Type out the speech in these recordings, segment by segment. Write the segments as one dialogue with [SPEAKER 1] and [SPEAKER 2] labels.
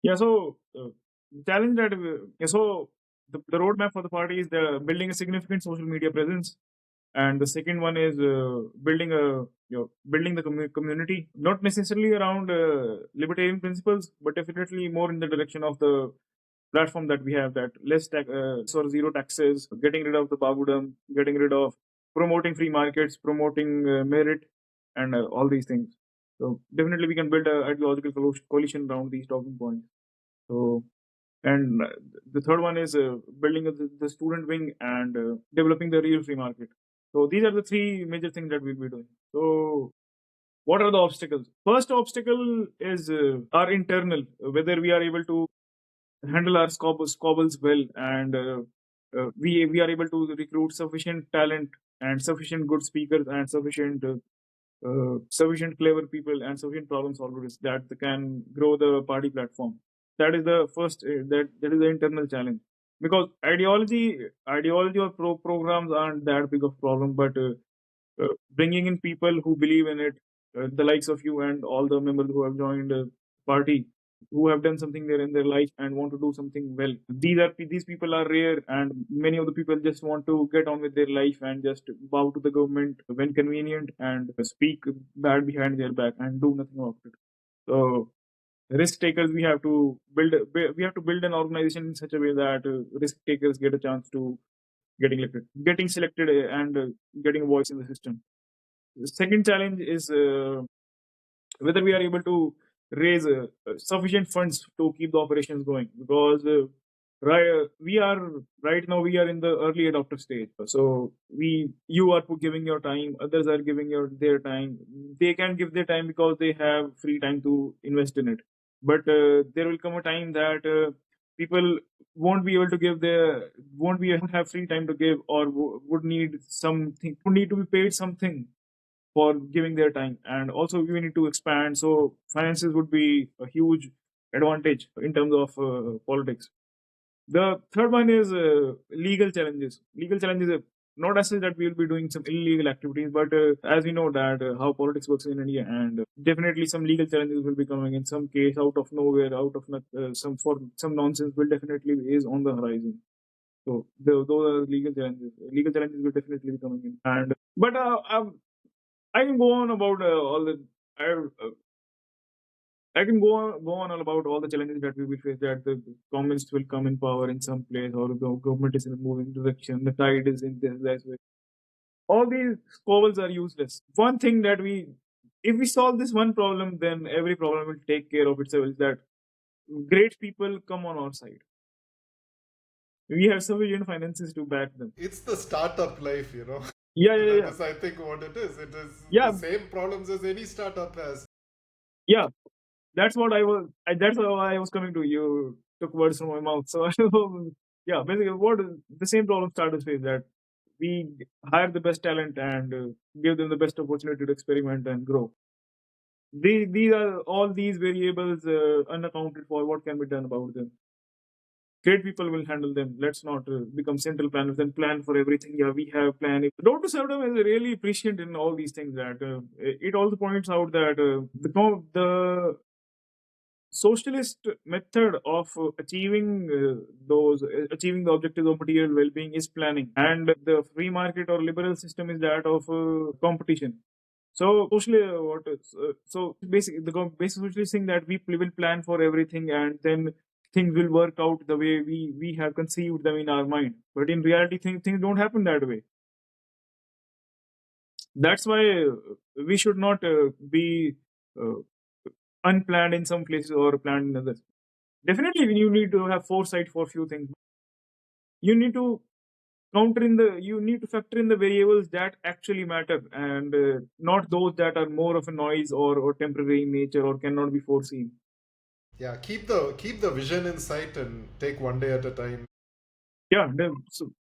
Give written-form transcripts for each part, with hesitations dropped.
[SPEAKER 1] Yeah, so challenge that the roadmap for the party is the building a significant social media presence, and the second one is building a building the community, not necessarily around libertarian principles, but definitely more in the direction of the platform that we have, that less or zero taxes, getting rid of the babudam, getting rid of promoting free markets, promoting merit, and all these things. So definitely we can build a ideological coalition around these talking points. So, and the third one is building the student wing and developing the real free market. So these are the three major things that we'll be doing. So what are the obstacles? First obstacle is our internal, whether we are able to handle our squabbles well, and we are able to recruit sufficient talent and sufficient good speakers and sufficient clever people and sufficient problem solvers that can grow the party platform. That is the first. That is the internal challenge, because ideology or programs aren't that big of problem, but bringing in people who believe in it, the likes of you and all the members who have joined the party, who have done something there in their life and want to do something well. These people are rare, and many of the people just want to get on with their life and just bow to the government when convenient and speak bad behind their back and do nothing about it. So risk takers, we have to build an organization in such a way that risk takers get a chance to getting selected, and getting a voice in the system. The second challenge is whether we are able to raise sufficient funds to keep the operations going, because right now we are in the early adopter stage. So you are giving your time, others are giving their time. They can give their time because they have free time to invest in it, but there will come a time that people won't be able to have free time to give, or would need to be paid something for giving their time. And also we need to expand, so finances would be a huge advantage in terms of politics. The third one is legal challenges, not as such that we will be doing some illegal activities, but as we know that how politics works in India, and definitely some legal challenges will be coming in some case out of nowhere, some for some nonsense will definitely is on the horizon. So those are legal challenges. Legal challenges will definitely be coming in, and but I can go on about all the. I can go on all about all the challenges that we will face. That the communists will come in power in some place, or the government is in a moving direction. The tide is in this that way. All these squabbles are useless. One thing that if we solve this one problem, then every problem will take care of itself. Is that great people come on our side. We have sufficient finances to back them.
[SPEAKER 2] It's the startup life,
[SPEAKER 1] Yeah, yeah,
[SPEAKER 2] That
[SPEAKER 1] yeah,
[SPEAKER 2] is, I think, what it is. It is the
[SPEAKER 1] yeah,
[SPEAKER 2] same problems as any startup has.
[SPEAKER 1] yeah. That's what I was. That's how I was coming to. You took words from my mouth. So yeah, basically, what the same problem starters face, that we hire the best talent and give them the best opportunity to experiment and grow. These are all these variables unaccounted for. What can be done about them? Great people will handle them. Let's not become central planners and plan for everything. Yeah, we have plan. Road to serfdom is really prescient in all these things. That it also points out that the socialist method of achieving the objectives of material well-being is planning, and the free market or liberal system is that of competition. So socially, basically the basic socialist thing that we will plan for everything, and then things will work out the way we have conceived them in our mind. But in reality, things don't happen that way. That's why we should not be uh, unplanned in some places or planned in others. Definitely, you need to have foresight for few things. You need to you need to factor in the variables that actually matter, and not those that are more of a noise, or temporary in nature, or cannot be foreseen.
[SPEAKER 2] Yeah, keep the vision in sight and take one day at a time.
[SPEAKER 1] Yeah. So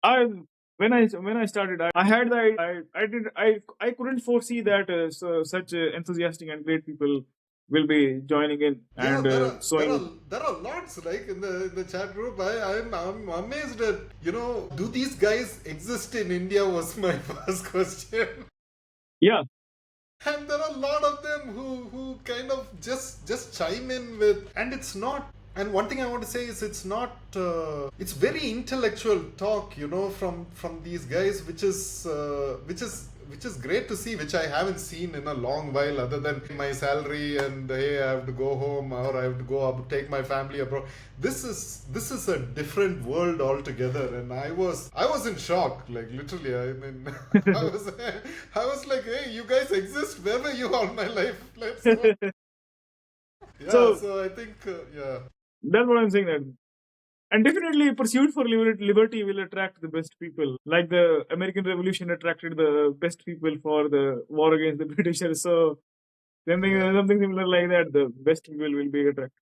[SPEAKER 1] I when I started, I had the I did I couldn't foresee that such enthusiastic and great people will be joining in
[SPEAKER 2] Yeah,
[SPEAKER 1] and sowing.
[SPEAKER 2] there are lots like in the chat group. I'm amazed at do these guys exist in India? Was my first question.
[SPEAKER 1] Yeah,
[SPEAKER 2] and there are a lot of them who kind of just chime in with, and it's not. And one thing I want to say is it's not. It's very intellectual talk, from these guys, which is great to see, which I haven't seen in a long while, other than my salary and hey, I have to go home or I have to go up, take my family abroad. This is a different world altogether, and I was in shock, like literally. I mean, I was like, hey, you guys exist. Where were you all my life? Let's go. Yeah,
[SPEAKER 1] So
[SPEAKER 2] so I think yeah.
[SPEAKER 1] that's what I'm saying. That and definitely pursuit for liberty will attract the best people. Like the American Revolution attracted the best people for the war against the Britishers. So
[SPEAKER 2] Yeah.
[SPEAKER 1] something similar like that, the best people will be attracted.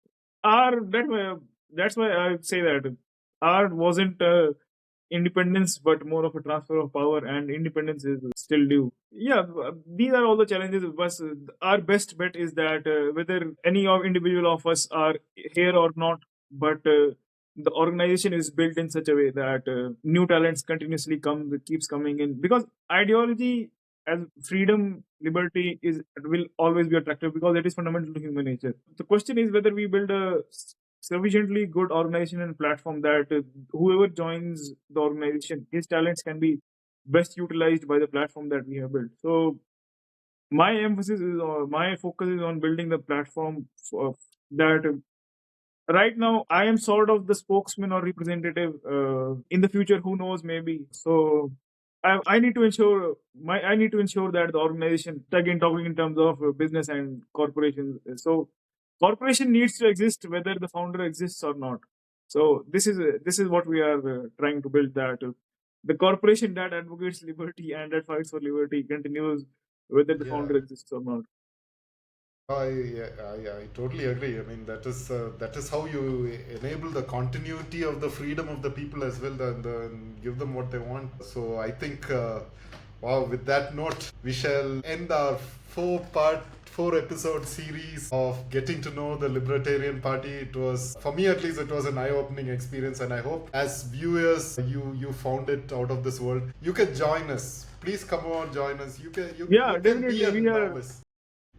[SPEAKER 1] That's why I say that art wasn't independence, but more of a transfer of power, and independence is still due. Yeah, these are all the challenges. But our best bet is that whether any of individual of us are here or not, but the organization is built in such a way that new talents continuously keeps coming in, because ideology as freedom, liberty will always be attractive because it is fundamental to human nature. The question is whether we build a sufficiently good organization and platform that whoever joins the organization, his talents can be best utilized by the platform that we have built. So my focus is on building the platform for that. Right now I am sort of the spokesman or representative. In the future, who knows, maybe. So I need to ensure that the organization, again talking in terms of business and corporations. So corporation needs to exist whether the founder exists or not. So this is what we are trying to build, that the corporation that advocates liberty and that fights for liberty continues whether the
[SPEAKER 2] Yeah.
[SPEAKER 1] founder exists or not.
[SPEAKER 2] I totally agree. I mean, that is how you enable the continuity of the freedom of the people as well, and give them what they want. So I think, wow, with that note, we shall end our four episode series of getting to know the Libertarian Party. It was, for me at least, it was an eye-opening experience, and I hope as viewers you found it out of this world. You can join us. Please come on, join us.
[SPEAKER 1] Yeah,
[SPEAKER 2] You can be
[SPEAKER 1] definitely.
[SPEAKER 2] a
[SPEAKER 1] We are
[SPEAKER 2] novice.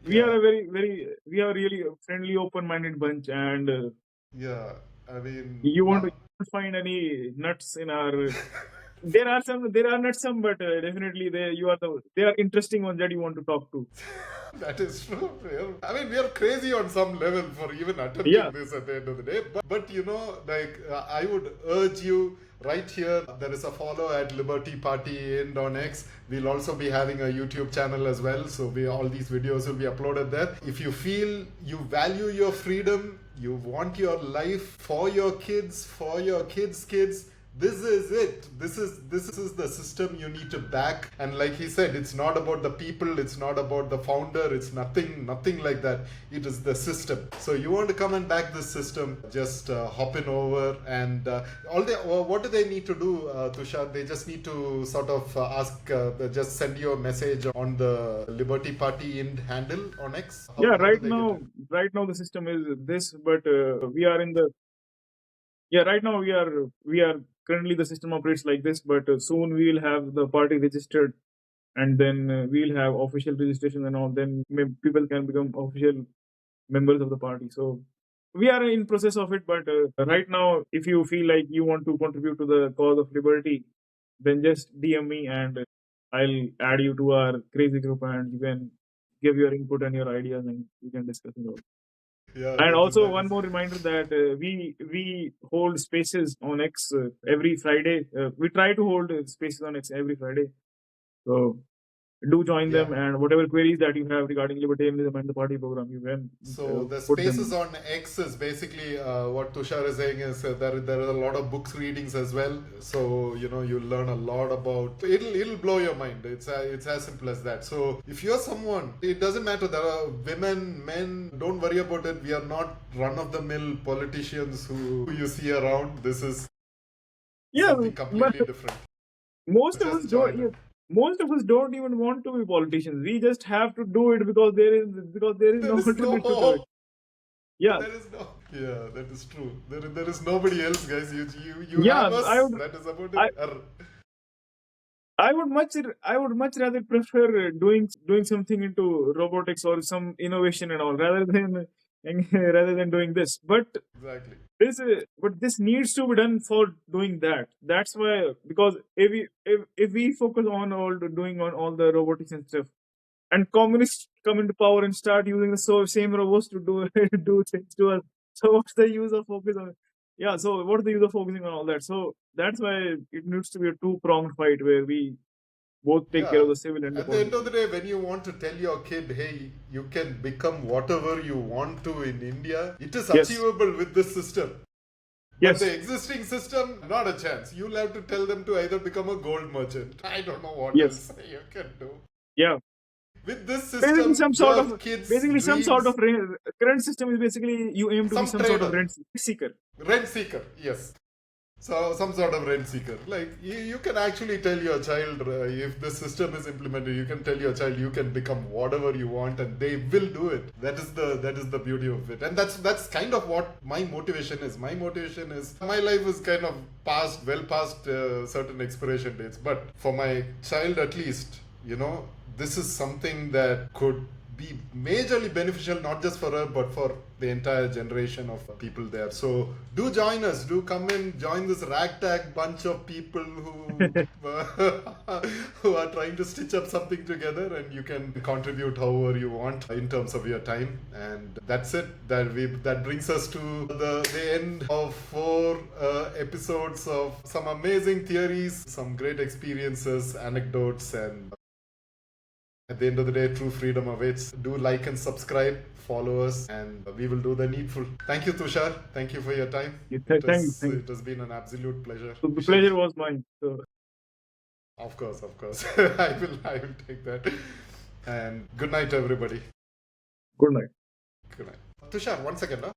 [SPEAKER 1] we
[SPEAKER 2] Yeah.
[SPEAKER 1] are a we are really a friendly, open-minded bunch, and
[SPEAKER 2] Yeah, I mean,
[SPEAKER 1] you won't
[SPEAKER 2] one.
[SPEAKER 1] find any nuts in our. There are nuts some, but definitely they are interesting ones that you want to talk to.
[SPEAKER 2] That is true. I mean, we are crazy on some level for even attempting
[SPEAKER 1] Yeah,
[SPEAKER 2] this at the end of the day. But like, I would urge you right here. There is a follow at Liberty Party End on X. We'll also be having a YouTube channel as well. So all these videos will be uploaded there. If you feel you value your freedom, you want your life for your kids, for your kids, this is it. This is the system you need to back. And like he said, it's not about the people, it's not about the founder, it's nothing like that. It is the system. So you want to come and back this system, just hop in over, and what do they need to do, Tushar? They just need to sort of ask, just send you a message on the Liberty Party in handle on X.
[SPEAKER 1] yeah.
[SPEAKER 2] How do they get it?
[SPEAKER 1] Right now the system is this, but we are in the yeah. Right now we are currently the system operates like this, but soon we will have the party registered, and then we'll have official registration and all. Then people can become official members of the party. So we are in process of it, but right now, if you feel like you want to contribute to the cause of liberty, then just DM me, and I'll add you to our crazy group, and you can give your input and your ideas, and we can discuss it all.
[SPEAKER 2] Yeah,
[SPEAKER 1] And also
[SPEAKER 2] that
[SPEAKER 1] one
[SPEAKER 2] is.
[SPEAKER 1] more reminder that we hold spaces on X every Friday. We try to hold spaces on X every Friday. So do join
[SPEAKER 2] Yeah.
[SPEAKER 1] them, and whatever queries that you have regarding libertarianism and the party program, you can
[SPEAKER 2] So the
[SPEAKER 1] put
[SPEAKER 2] spaces
[SPEAKER 1] them.
[SPEAKER 2] on X is basically what Tushar is saying is there are a lot of books readings as well. So you'll learn a lot about. It'll blow your mind. It's as simple as that. So if you're someone, it doesn't matter. There are women, men. Don't worry about it. We are not run of the mill politicians who you see around. This is
[SPEAKER 1] Yeah,
[SPEAKER 2] something
[SPEAKER 1] but
[SPEAKER 2] completely different.
[SPEAKER 1] most of us
[SPEAKER 2] Just
[SPEAKER 1] don't.
[SPEAKER 2] join
[SPEAKER 1] Yeah,
[SPEAKER 2] it.
[SPEAKER 1] most of us don't even want to be politicians. We just have to do it because there is
[SPEAKER 2] There
[SPEAKER 1] no
[SPEAKER 2] is no
[SPEAKER 1] alternative to it.
[SPEAKER 2] hope.
[SPEAKER 1] Yeah,
[SPEAKER 2] There is no. Yeah, that is true. There is nobody else, guys. You
[SPEAKER 1] yeah.
[SPEAKER 2] have us. That is about
[SPEAKER 1] I
[SPEAKER 2] it.
[SPEAKER 1] I would much rather prefer doing something into robotics or some innovation and all rather than rather than doing this.
[SPEAKER 2] Exactly.
[SPEAKER 1] But this needs to be done for doing that. That's why, because if we focus on doing on all the robotics and stuff, and communists come into power and start using the same robots to do do things to us. So what's the use of focus on? Yeah. So what's the use of focusing on all that? So that's why it needs to be a two-pronged fight where we both take care
[SPEAKER 2] Yeah.
[SPEAKER 1] of the civil and the
[SPEAKER 2] At the end of
[SPEAKER 1] political.
[SPEAKER 2] the day, when you want to tell your kid, hey, you can become whatever you want to in India, it is
[SPEAKER 1] Yes.
[SPEAKER 2] achievable with this system. But the
[SPEAKER 1] Yes.
[SPEAKER 2] existing system, not a chance. You'll have to tell them to either become a gold merchant. I don't know what
[SPEAKER 1] Yes.
[SPEAKER 2] else you can do.
[SPEAKER 1] Yeah.
[SPEAKER 2] With this
[SPEAKER 1] Basically,
[SPEAKER 2] system, your kids'
[SPEAKER 1] some sort
[SPEAKER 2] dreams,
[SPEAKER 1] of current system is basically you aim to be
[SPEAKER 2] some
[SPEAKER 1] some sort of
[SPEAKER 2] trader,
[SPEAKER 1] rent seeker.
[SPEAKER 2] rent seeker, yes. So some sort of rent seeker. Like you can actually tell your child if the system is implemented, you can tell your child you can become whatever you want, and they will do it. That is the beauty of it, and that's kind of what my motivation is. My motivation is my life is kind of well past certain expiration dates, but for my child at least, this is something that could be majorly beneficial not just for her but for the entire generation of people there. So do join us, do come and join this ragtag bunch of people who who are trying to stitch up something together, and you can contribute however you want in terms of your time. And that's it. That brings us to the end of 4 episodes of some amazing theories, some great experiences, anecdotes, and at the end of the day, true freedom awaits. Do like and subscribe, follow us, and we will do the needful. Thank you, Tushar. Thank you for your time.
[SPEAKER 1] Thank you.
[SPEAKER 2] It has been an absolute pleasure.
[SPEAKER 1] So the pleasure was mine. So
[SPEAKER 2] Of course, of course. I will take that. And good night, everybody.
[SPEAKER 1] good night.
[SPEAKER 2] Good night. Tushar, 1 second, huh?